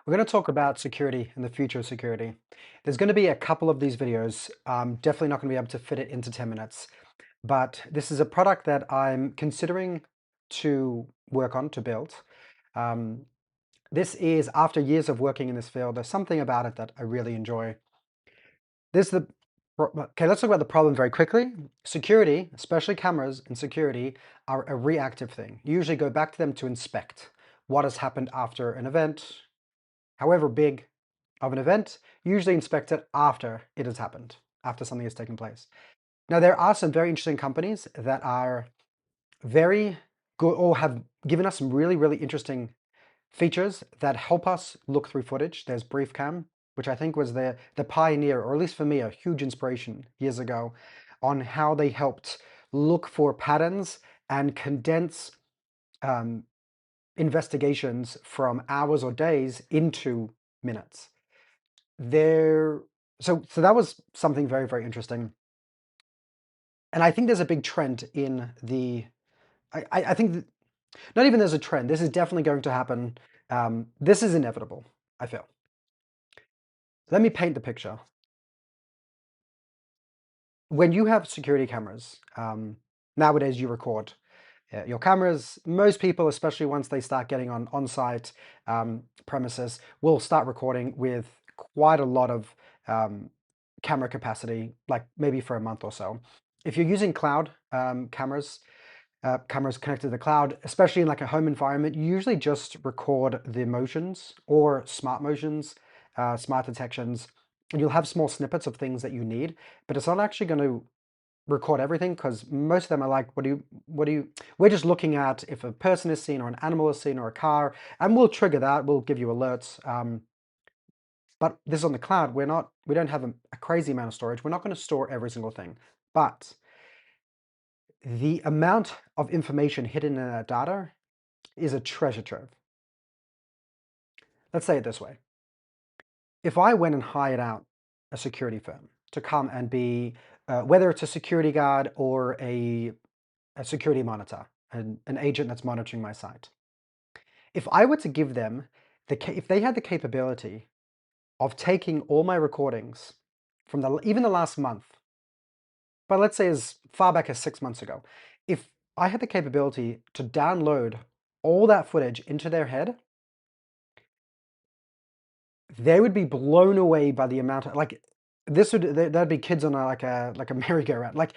We're going to talk about security and the future of security. There's going to be a couple of these videos. I'm definitely not going to be able to fit it into 10 minutes, but this is a product that I'm considering to work on, to build. Um, this is after years of working in this field. There's something about it that I really enjoy. Okay, let's talk about the problem very quickly. Security, especially cameras and security, are a reactive thing. You usually go back to them to inspect what has happened after an event, however big of an event, usually inspect it after it has happened, after something has taken place. Now, there are some very interesting companies that are very good or have given us some really, really interesting features that help us look through footage. There's BriefCam, which I think was the pioneer, or at least for me, a huge inspiration years ago on how they helped look for patterns and condense investigations from hours or days into minutes. So that was something very, very interesting. And I think there's a big trend in I think not even there's a trend, this is definitely going to happen. This is inevitable, I feel. Let me paint the picture. When you have security cameras, nowadays you record your cameras. Most people, especially once they start getting on-site premises, will start recording with quite a lot of camera capacity, like maybe for a month or so. If you're using cloud cameras connected to the cloud, especially in like a home environment, you usually just record the motions or smart motions, smart detections, and you'll have small snippets of things that you need, but it's not actually going to record everything because most of them are like, we're just looking at if a person is seen or an animal is seen or a car, and we'll trigger that, we'll give you alerts. But this is on the cloud, we don't have a crazy amount of storage. We're not going to store every single thing, but the amount of information hidden in that data is a treasure trove. Let's say it this way. If I went and hired out a security firm to come and be, whether it's a security guard or a security monitor, an agent that's monitoring my site, if I were to give them, if they had the capability of taking all my recordings from even the last month, but let's say as far back as 6 months ago, if I had the capability to download all that footage into their head, they would be blown away by the amount of, like, that'd be kids on like a merry-go-round. Like,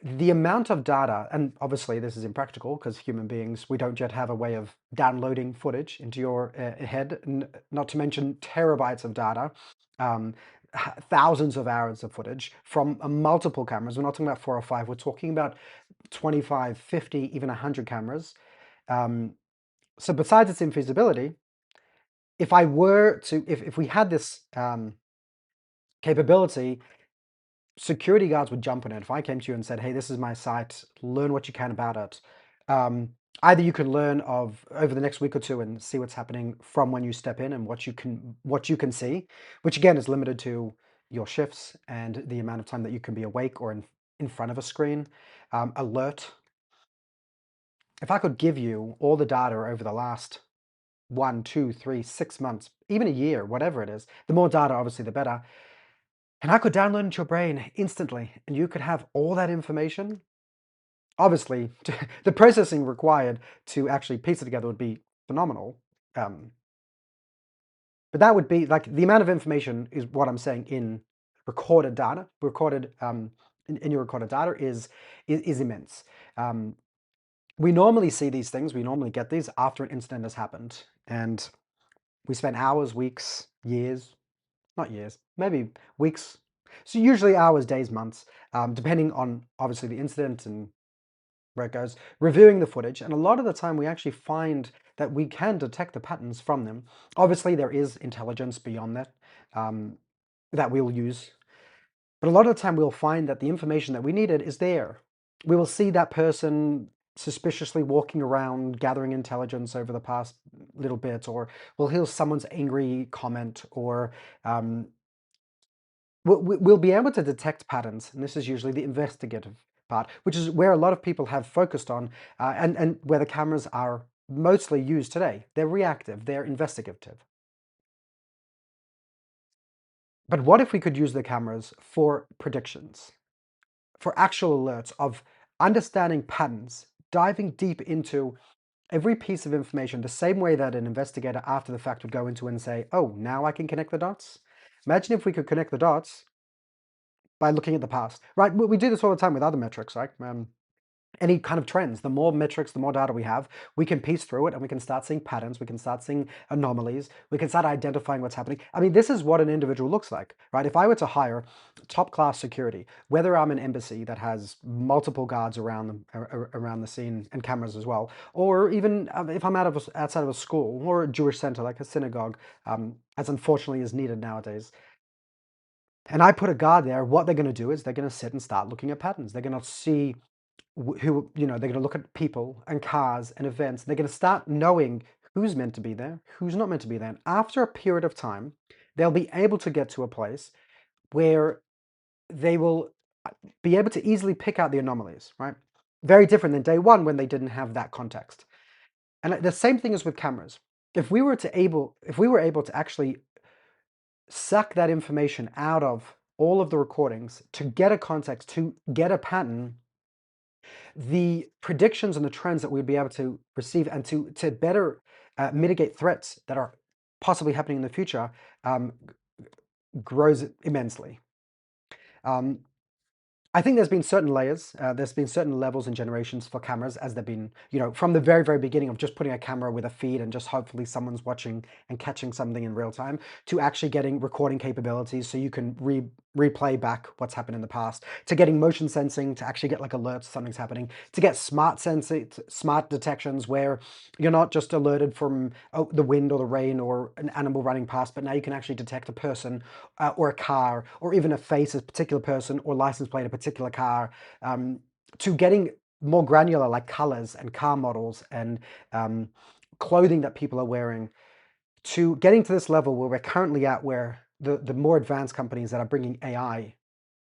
the amount of data, and obviously this is impractical because human beings, we don't yet have a way of downloading footage into your head, not to mention terabytes of data, um, thousands of hours of footage from multiple cameras. We're not talking about 4 or 5, we're talking about 25, 50, even 100 cameras. So besides its infeasibility, if we had this capability, security guards would jump on it. If I came to you and said, hey, this is my site, learn what you can about it. Either you can learn over the next week or two and see what's happening from when you step in and what you can see, which again is limited to your shifts and the amount of time that you can be awake or in front of a screen. Alert. If I could give you all the data over the last 1, 2, 3, 6 months, even a year, whatever it is, the more data, obviously, the better. And I could download into your brain instantly, and you could have all that information. Obviously, the processing required to actually piece it together would be phenomenal. But that would be like the amount of information is what I'm saying in recorded data. In your recorded data is immense. We normally see these things. We normally get these after an incident has happened, and we spend hours, weeks, years, not years, maybe weeks. So usually hours, days, months, depending on obviously the incident and where it goes, reviewing the footage. And a lot of the time we actually find that we can detect the patterns from them. Obviously there is intelligence beyond that, that we'll use. But a lot of the time we'll find that the information that we needed is there. We will see that person suspiciously walking around, gathering intelligence over the past little bit, or we'll hear someone's angry comment, or we'll be able to detect patterns, and this is usually the investigative part, which is where a lot of people have focused on, and where the cameras are mostly used today. They're reactive, they're investigative. But what if we could use the cameras for predictions, for actual alerts of understanding patterns, diving deep into every piece of information, the same way that an investigator after the fact would go into and say, oh, now I can connect the dots? Imagine if we could connect the dots by looking at the past, right? We do this all the time with other metrics, right? Any kind of trends. The more metrics, the more data we have, we can piece through it and we can start seeing patterns, we can start seeing anomalies, we can start identifying what's happening. I mean, this is what an individual looks like, right? If I were to hire top class security, whether I'm an embassy that has multiple guards around the scene and cameras as well, or even if I'm outside of a school or a Jewish center like a synagogue, as unfortunately is needed nowadays, and I put a guard there, what they're going to do is they're going to sit and start looking at patterns. They're going to see who, they're going to look at people and cars and events. They're going to start knowing who's meant to be there, who's not meant to be there. And after a period of time, they'll be able to get to a place where they will be able to easily pick out the anomalies, right? Very different than day one when they didn't have that context. And the same thing is with cameras. If we were able to actually suck that information out of all of the recordings to get a context, to get a pattern, the predictions and the trends that we'd be able to receive and to better mitigate threats that are possibly happening in the future grows immensely. I think there's been certain layers, there's been certain levels and generations for cameras as they've been, from the very, very beginning of just putting a camera with a feed and just hopefully someone's watching and catching something in real time, to actually getting recording capabilities so you can replay back what's happened in the past, to getting motion sensing to actually get like alerts something's happening, to get smart sensing, smart detections where you're not just alerted from the wind or the rain or an animal running past, but now you can actually detect a person or a car or even a face, a particular person or license plate, a particular car, to getting more granular like colors and car models and clothing that people are wearing, to getting to this level where we're currently at, where the more advanced companies that are bringing AI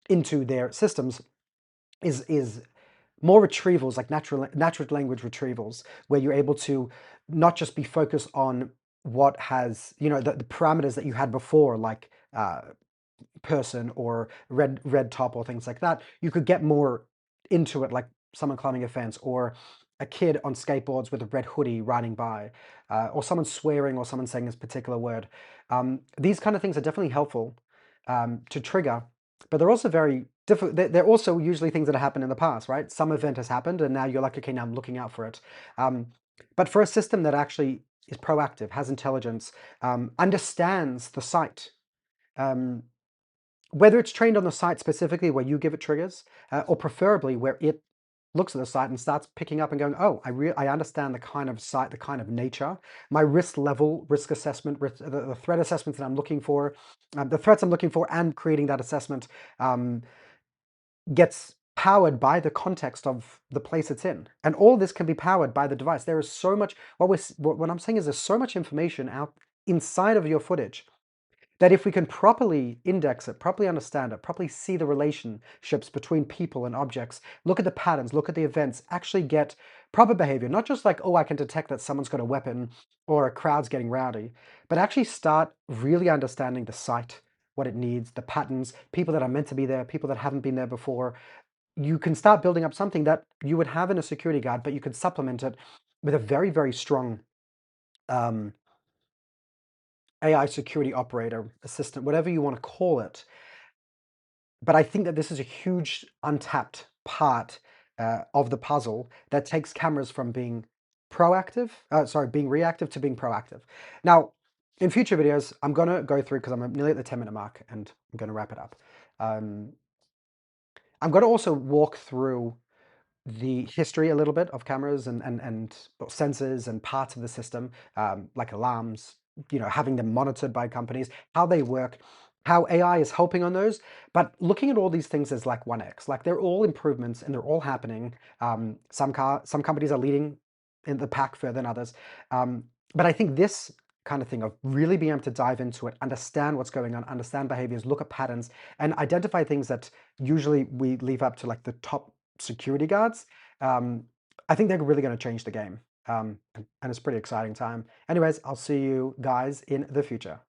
into their systems is more retrievals, like natural language retrievals, where you're able to not just be focused on what has, the parameters that you had before, like person or red top or things like that. You could get more into it, like someone climbing a fence or a kid on skateboards with a red hoodie riding by, or someone swearing or someone saying this particular word. These kind of things are definitely helpful to trigger, but they're also very difficult. They're also usually things that have happened in the past, right? Some event has happened and now you're like, okay, now I'm looking out for it. But for a system that actually is proactive, has intelligence, understands the site, whether it's trained on the site specifically where you give it triggers, or preferably where it looks at the site and starts picking up and going, oh, I understand the kind of site, the kind of nature, my risk level, risk assessment, the threat assessments that I'm looking for, the threats I'm looking for, and creating that assessment gets powered by the context of the place it's in. And all this can be powered by the device. There is so much, what I'm saying is there's so much information out inside of your footage that if we can properly index it, properly understand it, properly see the relationships between people and objects, look at the patterns, look at the events, actually get proper behavior, not just like, oh, I can detect that someone's got a weapon or a crowd's getting rowdy, but actually start really understanding the site, what it needs, the patterns, people that are meant to be there, people that haven't been there before. You can start building up something that you would have in a security guard, but you could supplement it with a very, very strong AI security operator, assistant, whatever you want to call it. But I think that this is a huge untapped part of the puzzle that takes cameras from being being reactive to being proactive. Now, in future videos, I'm going to go through, because I'm nearly at the 10-minute mark and I'm going to wrap it up. I'm going to also walk through the history a little bit of cameras and sensors and parts of the system, like alarms, having them monitored by companies, how they work, how AI is helping on those, but looking at all these things as like 1x, like they're all improvements and they're all happening. Some companies are leading in the pack further than others. But I think this kind of thing of really being able to dive into it, understand what's going on, understand behaviors, look at patterns, and identify things that usually we leave up to like the top security guards. I think they're really going to change the game. And it's a pretty exciting time. Anyways, I'll see you guys in the future.